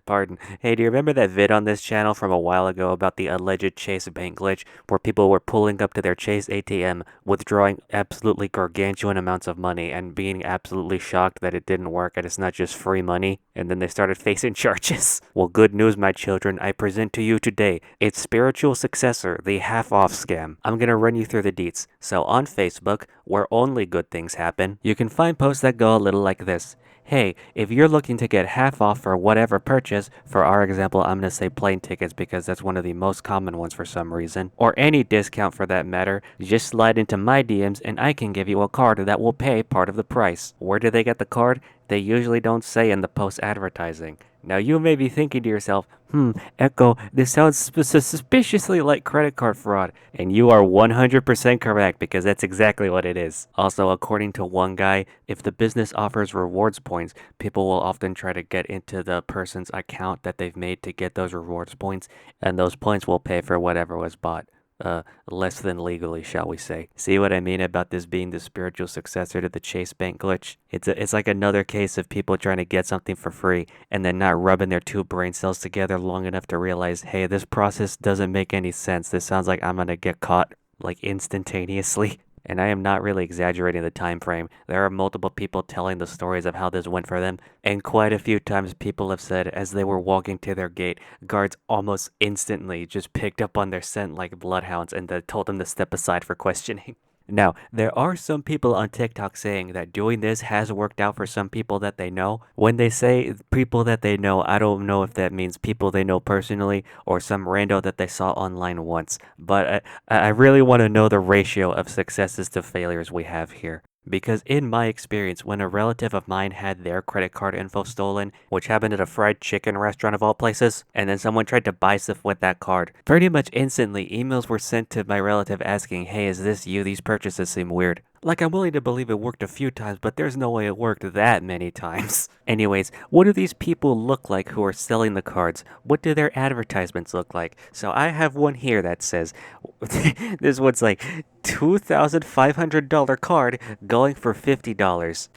Pardon. Hey, do you remember that vid on this channel from a while ago about the alleged Chase bank glitch where people were pulling up to their Chase ATM, withdrawing absolutely gargantuan amounts of money and being absolutely shocked that it didn't work and it's not just free money, and then they started facing charges? Well, good news, my children. I present to you today its spiritual successor, the half-off scam. I'm gonna run you through the deets. So on Facebook, where only good things happen, you can find posts that go a little like this. Hey, if you're looking to get half off for whatever purchase, for our example, I'm going to say plane tickets because that's one of the most common ones for some reason, or any discount for that matter, just slide into my DMs and I can give you a card that will pay part of the price. Where do they get the card? They usually don't say in the post advertising. Now you may be thinking to yourself, Echo, this sounds suspiciously like credit card fraud. And you are 100% correct because that's exactly what it is. Also, according to one guy, if the business offers rewards points, people will often try to get into the person's account that they've made to get those rewards points, and those points will pay for whatever was bought. Less than legally, shall we say. See what I mean about this being the spiritual successor to the Chase Bank glitch? It's like another case of people trying to get something for free and then not rubbing their two brain cells together long enough to realize, hey, this process doesn't make any sense. This sounds like I'm gonna get caught like instantaneously. And I am not really exaggerating the time frame. There are multiple people telling the stories of how this went for them, and quite a few times people have said as they were walking to their gate, guards almost instantly just picked up on their scent like bloodhounds and told them to step aside for questioning. Now, there are some people on TikTok saying that doing this has worked out for some people that they know. When they say people that they know, I don't know if that means people they know personally or some rando that they saw online once. But I really want to know the ratio of successes to failures we have here. Because in my experience, when a relative of mine had their credit card info stolen, which happened at a fried chicken restaurant of all places, and then someone tried to buy stuff with that card, pretty much instantly emails were sent to my relative asking, hey, is this you? These purchases seem weird. Like, I'm willing to believe it worked a few times, but there's no way it worked that many times. Anyways, what do these people look like who are selling the cards? What do their advertisements look like? So I have one here that says, this one's like $2,500 card going for $50.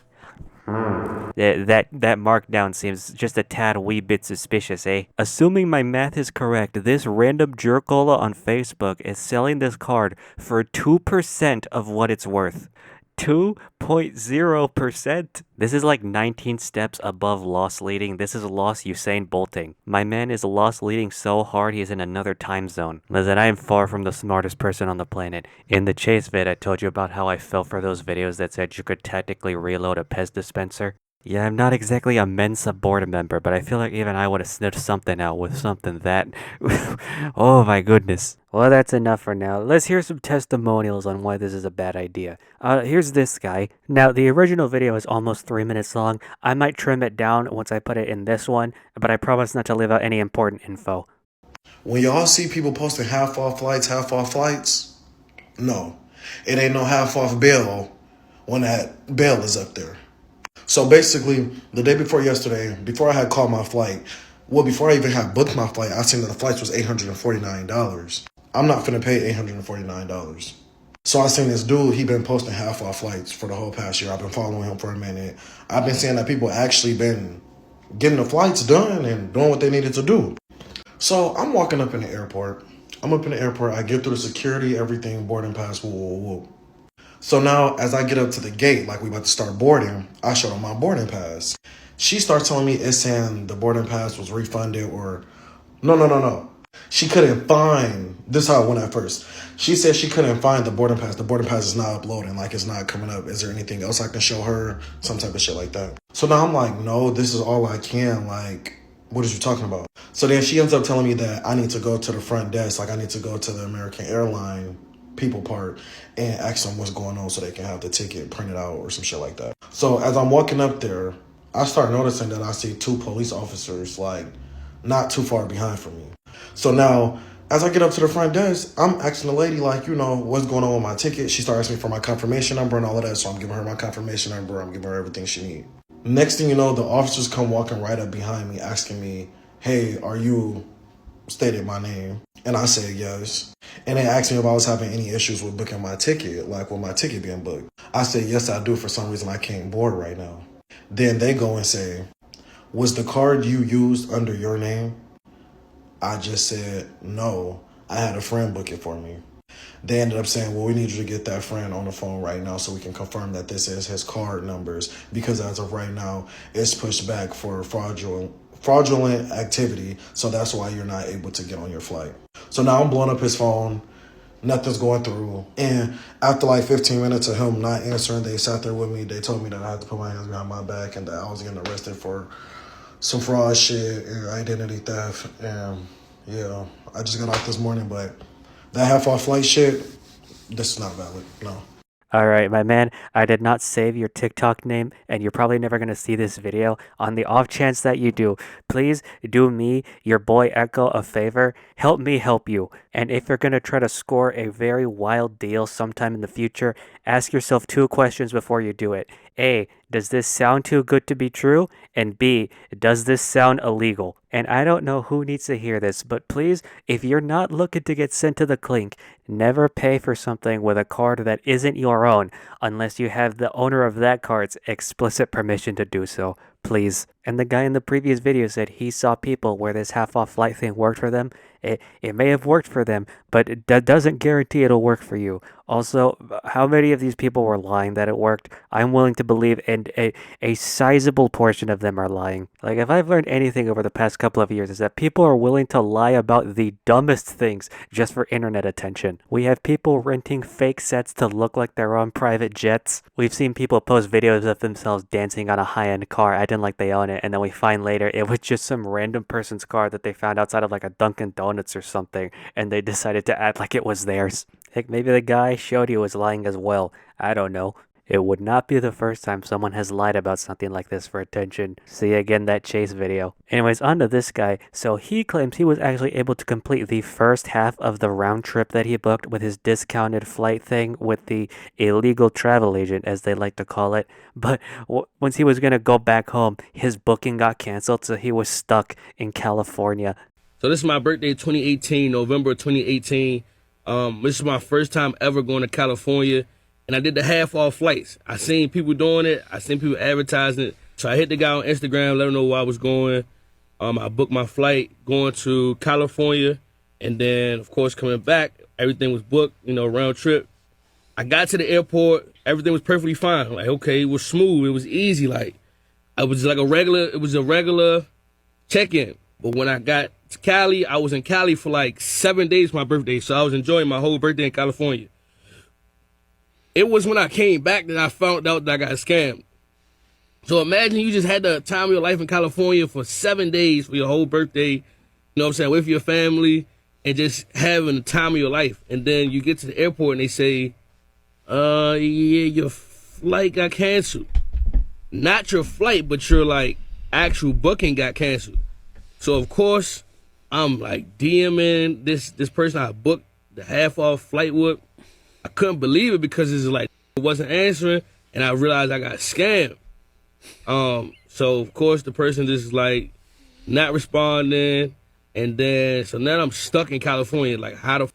That markdown seems just a tad wee bit suspicious, eh? Assuming my math is correct, this random jerkola on Facebook is selling this card for 2% of what it's worth. 2.0%? This is like 19 steps above loss leading. This is loss Usain Bolting. My man is loss leading so hard he's in another time zone. Listen, I am far from the smartest person on the planet. In the Chase vid, I told you about how I fell for those videos that said you could technically reload a Pez dispenser. Yeah, I'm not exactly a Mensa board member, but I feel like even I would have sniffed something out with something that... oh my goodness. Well, that's enough for now. Let's hear some testimonials on why this is a bad idea. Here's this guy. Now, the original video is almost 3 minutes long. I might trim it down once I put it in this one, but I promise not to leave out any important info. When y'all see people posting half off flights, no. It ain't no half off bail when that bail is up there. So basically, the day before yesterday, before I had called my flight, before I even had booked my flight, I seen that the flight was $849. I'm not finna pay $849. So I seen this dude, he been posting half off flights for the whole past year. I've been following him for a minute. I've been seeing that people actually been getting the flights done and doing what they needed to do. So I'm walking up in the airport. I'm up in the airport. I get through the security, everything, boarding pass, woo, woo, woo. So now, as I get up to the gate, like we about to start boarding, I show her my boarding pass. She starts telling me it's saying the boarding pass was refunded or... No. She couldn't find... This is how it went at first. She said she couldn't find the boarding pass. The boarding pass is not uploading, like it's not coming up. Is there anything else I can show her? Some type of shit like that. So now I'm like, no, this is all I can. Like, what is you talking about? So then she ends up telling me that I need to go to the front desk. Like, I need to go to the American Airline people part and ask them what's going on so they can have the ticket printed out or some shit like that. So as I'm walking up there, I start noticing that I see two police officers like not too far behind from me. So now as I get up to the front desk, I'm asking the lady like, what's going on with my ticket. She starts asking me for my confirmation number and all of that. So I'm giving her my confirmation number. I'm giving her everything she needs. Next thing you know, the officers come walking right up behind me asking me, hey, are you stated my name? And I said yes. And they asked me if I was having any issues with booking my ticket, like with my ticket being booked. I said, yes, I do. For some reason, I can't board right now. Then they go and say, Was the card you used under your name? I just said, no, I had a friend book it for me. They ended up saying, well, we need you to get that friend on the phone right now so we can confirm that this is his card numbers, because as of right now, it's pushed back for fraudulent activity. So that's why you're not able to get on your flight. So now I'm blowing up his phone. Nothing's going through. And after like 15 minutes of him not answering, they sat there with me. They told me that I had to put my hands behind my back and that I was getting arrested for some fraud shit and identity theft. And yeah, I just got off this morning, but that half off flight shit, this is not valid. No. All right, my man, I did not save your TikTok name, and you're probably never going to see this video. On the off chance that you do, please do me, your boy Echo, a favor. Help me help you. And if you're going to try to score a very wild deal sometime in the future, ask yourself two questions before you do it. A, does this sound too good to be true? And B, does this sound illegal? And I don't know who needs to hear this, but please, if you're not looking to get sent to the clink, never pay for something with a card that isn't your own unless you have the owner of that card's explicit permission to do so. Please. And the guy in the previous video said he saw people where this half off flight thing worked for them. It may have worked for them, but that doesn't guarantee it'll work for you. Also, how many of these people were lying that it worked? I'm willing to believe, and a sizable portion of them are lying. Like, if I've learned anything over the past couple of years, is that people are willing to lie about the dumbest things just for internet attention. We have people renting fake sets to look like they're on private jets. We've seen people post videos of themselves dancing on a high-end car, acting like they own it, and then we find later it was just some random person's car that they found outside of like a Dunkin' Donuts or something, and they decided to act like it was theirs. Heck, maybe the guy showed you was lying as well. I don't know. It would not be the first time someone has lied about something like this for attention. See again that Chase video. Anyways, on to this guy. So he claims he was actually able to complete the first half of the round trip that he booked with his discounted flight thing with the illegal travel agent, as they like to call it. But once he was going to go back home, his booking got canceled, so he was stuck in California. So this is my birthday, 2018, November 2018. This is my first time ever going to California, and I did the half-off flights. I seen people doing it. I seen people advertising it. So I hit the guy on Instagram, let him know where I was going. I booked my flight going to California, and then, of course, coming back, everything was booked, round trip. I got to the airport, everything was perfectly fine. Like, okay, it was smooth, it was easy. Like, it was a regular check-in. But when I got to Cali, I was in Cali for like 7 days for my birthday, so I was enjoying my whole birthday in California. It was when I came back that I found out that I got scammed. So imagine you just had the time of your life in California for 7 days for your whole birthday, you know what I'm saying, with your family, and just having the time of your life. And then you get to the airport and they say, yeah, your flight got canceled. Not your flight, but your like actual booking got canceled. So of course, I'm like DMing this person I booked the half off flight with. I couldn't believe it because it's like it wasn't answering, and I realized I got scammed. So of course the person just is like not responding, and then so now I'm stuck in California. Like, how the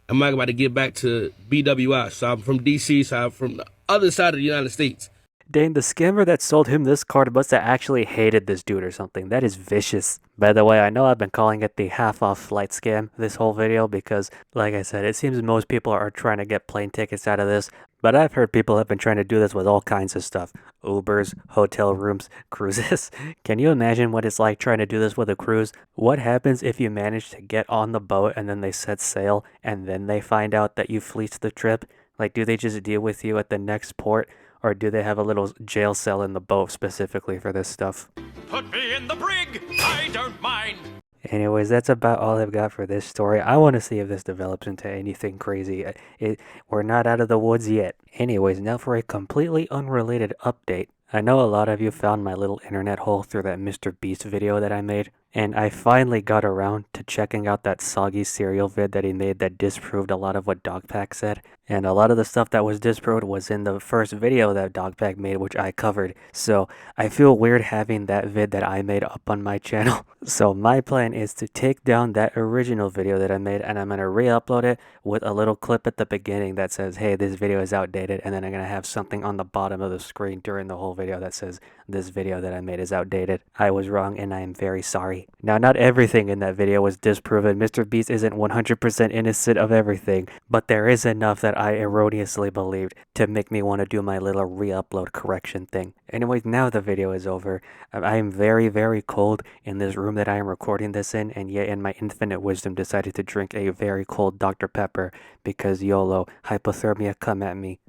am I about to get back to BWI? So I'm from DC, so I'm from the other side of the United States. Dang, the scammer that sold him this card must have actually hated this dude or something. That is vicious. By the way, I know I've been calling it the half-off flight scam this whole video because, like I said, it seems most people are trying to get plane tickets out of this. But I've heard people have been trying to do this with all kinds of stuff. Ubers, hotel rooms, cruises. Can you imagine what it's like trying to do this with a cruise? What happens if you manage to get on the boat and then they set sail and then they find out that you fleeced the trip? Like, do they just deal with you at the next port? Or do they have a little jail cell in the boat specifically for this stuff? Put me in the brig, I don't mind. Anyways, that's about all I've got for this story. I want to see if this develops into anything crazy. We're not out of the woods yet. Anyways, now for a completely unrelated update. I know a lot of you found my little internet hole through that Mr. Beast video that I made. And I finally got around to checking out that soggy cereal vid that he made that disproved a lot of what Dogpack said. And a lot of the stuff that was disproved was in the first video that Dogpack made, which I covered. So I feel weird having that vid that I made up on my channel. So my plan is to take down that original video that I made, and I'm going to re-upload it with a little clip at the beginning that says, hey, this video is outdated. And then I'm going to have something on the bottom of the screen during the whole video that says, this video that I made is outdated. I was wrong and I am very sorry. Now, not everything in that video was disproven. Mr. Beast isn't 100% innocent of everything, but there is enough that I erroneously believed to make me want to do my little re-upload correction thing. Anyways, now the video is over. I am very, very cold in this room that I am recording this in, and yet in my infinite wisdom decided to drink a very cold Dr. Pepper because YOLO, hypothermia, come at me.